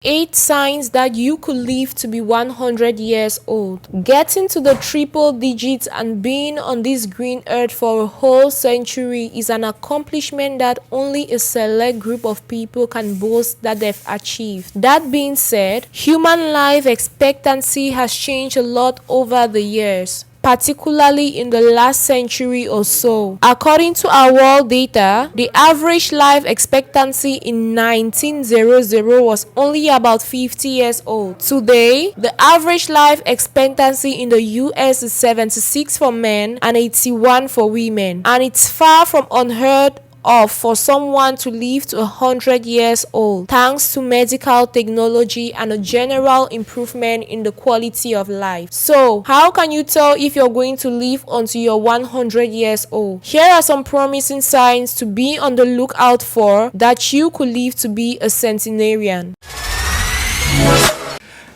8 signs that you could live to be 100 years old. Getting to the triple digits and being on this green earth for a whole century is an accomplishment that only a select group of people can boast that they've achieved. That being said, human life expectancy has changed a lot over the years, particularly in the last century or so. According to our world data, the average life expectancy in 1900 was only about 50 years old. Today, the average life expectancy in the US is 76 for men and 81 for women, and it's far from unheard of for someone to live to 100 years old, thanks to medical technology and a general improvement in the quality of life. So, how can you tell if you're going to live until you're 100 years old? Here are some promising signs to be on the lookout for that you could live to be a centenarian.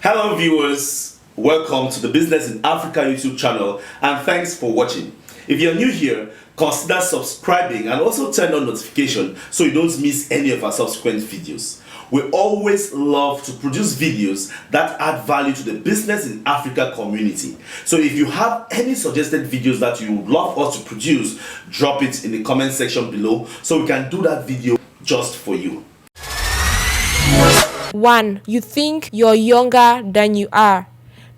Hello viewers, welcome to the Business in Africa YouTube channel and thanks for watching. If you're new here, consider subscribing and also turn on notification so you don't miss any of our subsequent videos. We always love to produce videos that add value to the Business in Africa community. So if you have any suggested videos that you would love us to produce, drop it in the comment section below so we can do that video just for you. 1. You think you're younger than you are.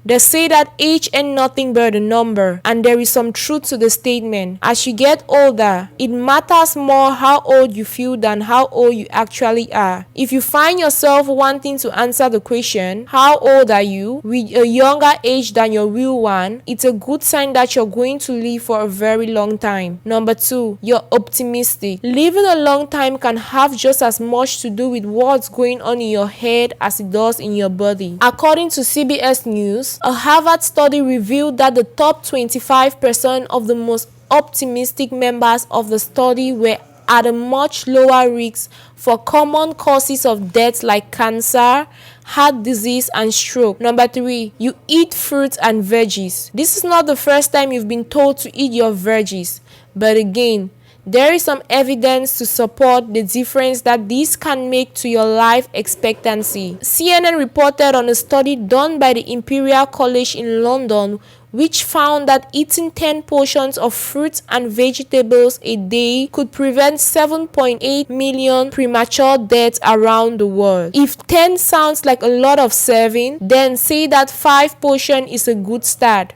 They say that age ain't nothing but a number, and there is some truth to the statement. As you get older, it matters more how old you feel than how old you actually are. If you find yourself wanting to answer the question, how old are you, with a younger age than your real one, it's a good sign that you're going to live for a very long time. Number 2, you're optimistic. Living a long time can have just as much to do with what's going on in your head as it does in your body. According to CBS News, a Harvard study revealed that the top 25% of the most optimistic members of the study were at a much lower risk for common causes of death like cancer, heart disease, and stroke. Number 3, you eat fruits and veggies. This is not the first time you've been told to eat your veggies, but again, there is some evidence to support the difference that this can make to your life expectancy. CNN reported on a study done by the Imperial College in London, which found that eating 10 portions of fruits and vegetables a day could prevent 7.8 million premature deaths around the world. If 10 sounds like a lot of serving, then say that 5 portions is a good start.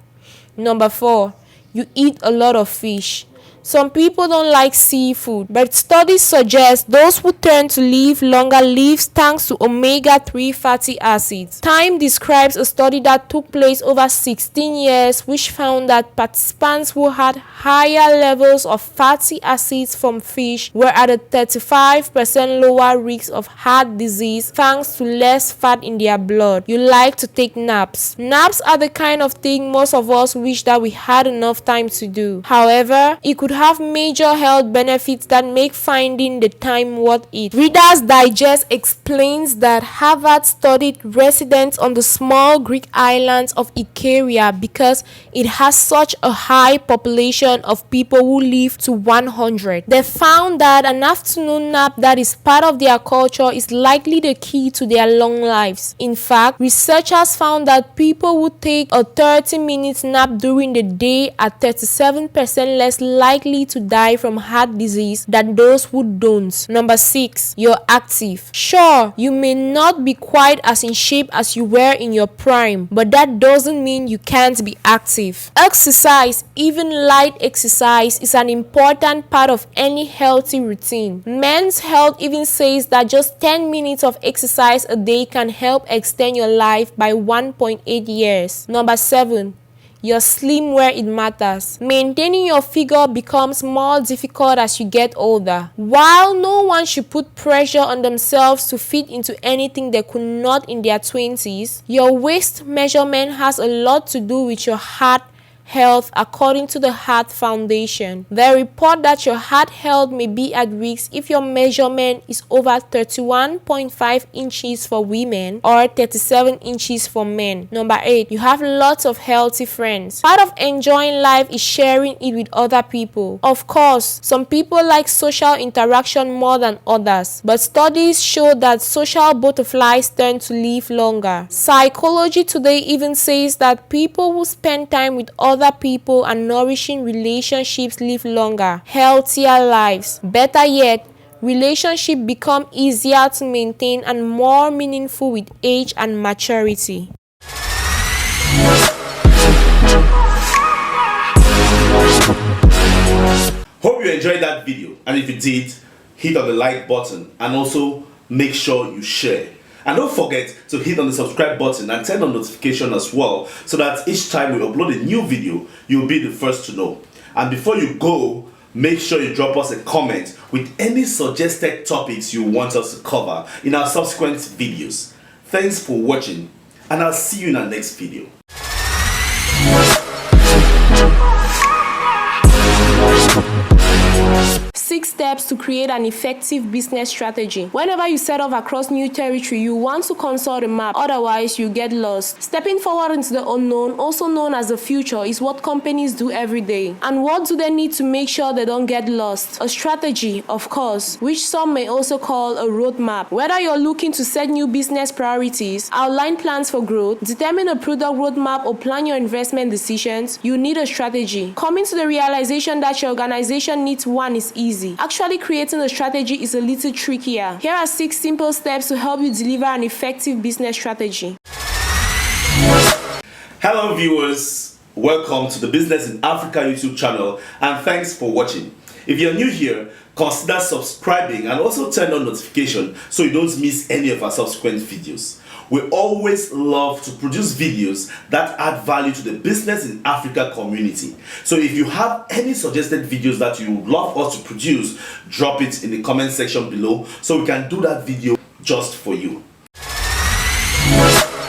Number 4, you eat a lot of fish. Some people don't like seafood, but studies suggest those who tend to live longer live thanks to omega-3 fatty acids. Time describes a study that took place over 16 years, which found that participants who had higher levels of fatty acids from fish were at a 35% lower risk of heart disease thanks to less fat in their blood. You like to take naps. Naps are the kind of thing most of us wish that we had enough time to do. However, it could have major health benefits that make finding the time worth it. Reader's Digest explains that Harvard studied residents on the small Greek islands of Icaria because it has such a high population of people who live to 100. They found that an afternoon nap that is part of their culture is likely the key to their long lives. In fact, researchers found that people who take a 30-minute nap during the day are 37% less likely to die from heart disease than those who don't. Number 6, you're active. Sure, you may not be quite as in shape as you were in your prime, but that doesn't mean you can't be active. Exercise, even light exercise, is an important part of any healthy routine. Men's Health even says that just 10 minutes of exercise a day can help extend your life by 1.8 years. Number 7, you're slim where it matters. Maintaining your figure becomes more difficult as you get older. While no one should put pressure on themselves to fit into anything they could not in their 20s, your waist measurement has a lot to do with your heart health according to the Heart Foundation. They report that your heart health may be at risk if your measurement is over 31.5 inches for women or 37 inches for men. Number 8, you have lots of healthy friends. Part of enjoying life is sharing it with other people. Of course, some people like social interaction more than others, but studies show that social butterflies tend to live longer. Psychology today even says that people who spend time with other people and nourishing relationships live longer, healthier lives. Better yet, relationships become easier to maintain and more meaningful with age and maturity. Hope you enjoyed that video, and if you did, hit on the like button and also make sure you share. And don't forget to hit on the subscribe button and turn on notification as well, so that each time we upload a new video, you'll be the first to know. And before you go, make sure you drop us a comment with any suggested topics you want us to cover in our subsequent videos. Thanks for watching, and I'll see you in our next video. 6 steps to create an effective business strategy. Whenever you set off across new territory, you want to consult a map, otherwise you get lost. Stepping forward into the unknown, also known as the future, is what companies do every day. And what do they need to make sure they don't get lost? A strategy, of course, which some may also call a roadmap. Whether you're looking to set new business priorities, outline plans for growth, determine a product roadmap, or plan your investment decisions, you need a strategy. Coming to the realization that your organization needs one is easy. Actually creating a strategy is a little trickier. Here are 6 simple steps to help you deliver an effective business strategy. Hello viewers, welcome to the Business in Africa YouTube channel, and thanks for watching. If you're new here, consider subscribing and also turn on notification so you don't miss any of our subsequent videos. We always love to produce videos that add value to the Business in Africa community. So if you have any suggested videos that you would love us to produce, drop it in the comment section below so we can do that video just for you.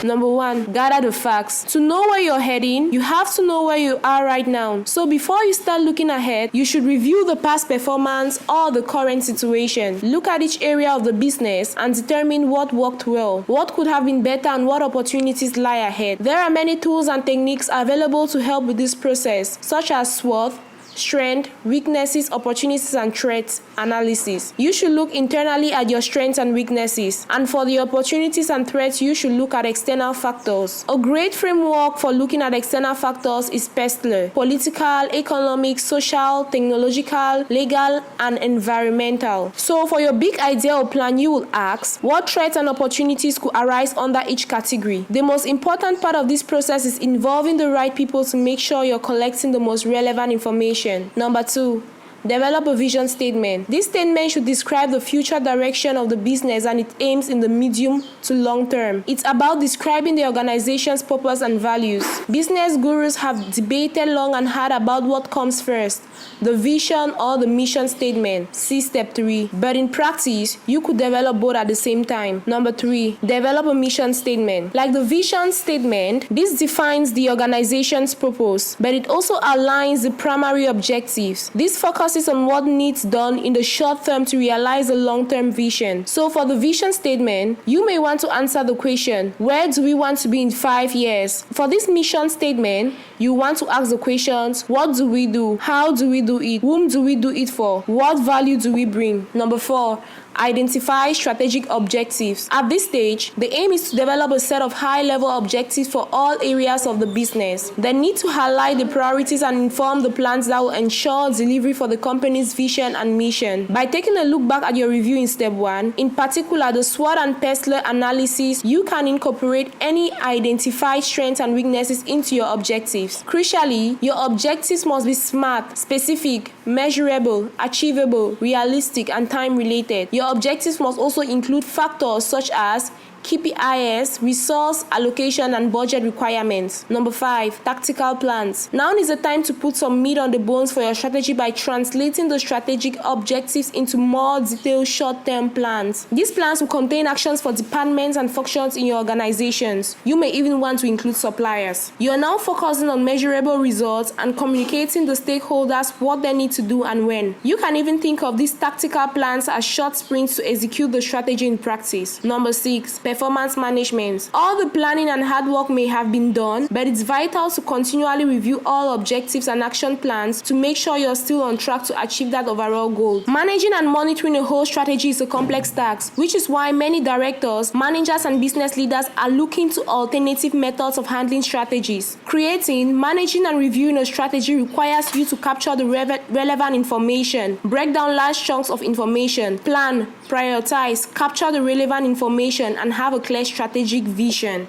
Number 1, gather the facts. To know where you're heading, you have to know where you are right now. So before you start looking ahead, you should review the past performance or the current situation. Look at each area of the business and determine what worked well, what could have been better, and what opportunities lie ahead. There are many tools and techniques available to help with this process, such as SWOT, strength, weaknesses, opportunities, and threats analysis. You should look internally at your strengths and weaknesses, and for the opportunities and threats, you should look at external factors. A great framework for looking at external factors is PESTLE: political, economic, social, technological, legal, and environmental. So for your big idea or plan, you will ask, what threats and opportunities could arise under each category? The most important part of this process is involving the right people to make sure you're collecting the most relevant information. Number 2, develop a vision statement. This statement should describe the future direction of the business and its aims in the medium to long term. It's about describing the organization's purpose and values. Business gurus have debated long and hard about what comes first, the vision or the mission statement. See step 3. But in practice, you could develop both at the same time. Number 3, develop a mission statement. Like the vision statement, this defines the organization's purpose, but it also outlines the primary objectives. This focuses on what needs done in the short term to realize a long-term vision. So for the vision statement, you may want to answer the question, where do we want to be in 5 years? For this mission statement, you want to ask the questions, what do we do? How do we do it? Whom do we do it for? What value do we bring? Number 4, identify strategic objectives. At this stage, the aim is to develop a set of high-level objectives for all areas of the business. They need to highlight the priorities and inform the plans that will ensure delivery for the company's vision and mission. By taking a look back at your review in step 1, in particular the SWOT and PESTLE analysis, you can incorporate any identified strengths and weaknesses into your objectives. Crucially, your objectives must be SMART, specific, measurable, achievable, realistic, and time-related. Your objectives must also include factors such as KPIs, resource allocation and budget requirements. Number 5, tactical plans. Now is the time to put some meat on the bones for your strategy by translating the strategic objectives into more detailed short-term plans. These plans will contain actions for departments and functions in your organizations. You may even want to include suppliers. You are now focusing on measurable results and communicating to stakeholders what they need to do and when. You can even think of these tactical plans as short sprints to execute the strategy in practice. Number 6, performance management. All the planning and hard work may have been done, but it's vital to continually review all objectives and action plans to make sure you're still on track to achieve that overall goal. Managing and monitoring a whole strategy is a complex task, which is why many directors, managers, and business leaders are looking to alternative methods of handling strategies. Creating, managing, and reviewing a strategy requires you to capture the relevant information, break down large chunks of information, plan, prioritize, capture the relevant information, and have a clear strategic vision.